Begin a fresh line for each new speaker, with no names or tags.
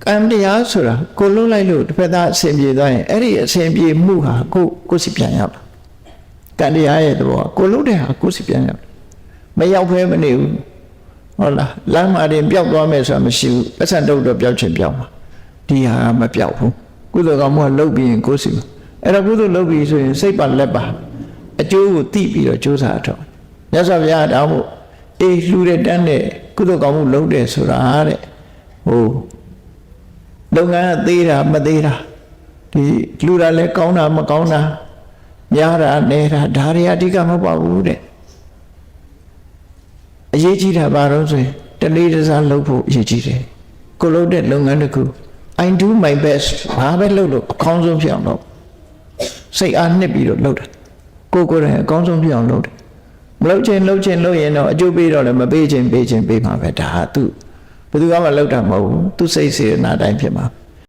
ကံတရားဆိုတာကိုလုံးလိုက်လို့တစ်ဖက်သားအစဉ်ပြေသွားရင်အဲ့ဒီအစဉ်ပြေမှုဟာကိုစီပြန်ရောက်ကံတရားရဲ့သဘောကိုလုံးတဲ့ဟာကိုစီပြန်ရောက်မရောက်ဖဲမနေဘူးဟုတ်လားလမ်းမှာတင်ပျောက်သွားမယ်ဆိုတာမရှိဘူးပတ်စံတော့ပျောက်ချင်ပျောက်မှာဒီဟာမပျောက်ဘူးကုသိုလ်ကောင်းမှုကလုပ်ပြီးရင်ကိုစီအဲ့တော့ကုသိုလ်လုပ်ပြီးဆိုရင်စိတ်ပါလက်ပါအကျိုးကိုသိပြီးတော့ကြိုးစားတော့မြတ်စွာဘုရားတောင်းဖို့အေးလှူတဲ့တန်းတဲ့ကုသိုလ်ကောင်းမှုလုပ်တယ်ဆိုတာတဲ့ဟိုလုပ်ငန်းကသေးတာမသေးတာဒီလှူတာလဲကောင်းတာမကောင်းတာများတာနေတာဒါတွေအဓိကမဟုတ်ဘူးတဲ့အရေးကြီးတာဘာလို့ဆိုရင်တလေးတစားလုပ်ဖို့အရေးကြီးတယ်ကိုလုပ်တဲ့လုပ်ငန်းတစ်ခု I do my best ဘာပဲလုပ်လို့အကောင်းဆုံးဖြစ်အောင်လုပ်စိတ်အားနှစ်ပြီးတော့လုပ်တယ်ကိုယ်တိုင်အကောင်းဆုံးဖြစ်အောင်လုပ်တယ်မလုပ်ရင်တော့အကျိုးပေးတော့လည်းမပေးခြင်းပေးမှာပဲဒါဟာသူဘယ်သူမှမလုပ်တာမဟုတ်ဘူးသူစိတ်စေတနာတိုင်းဖြစ်မှာ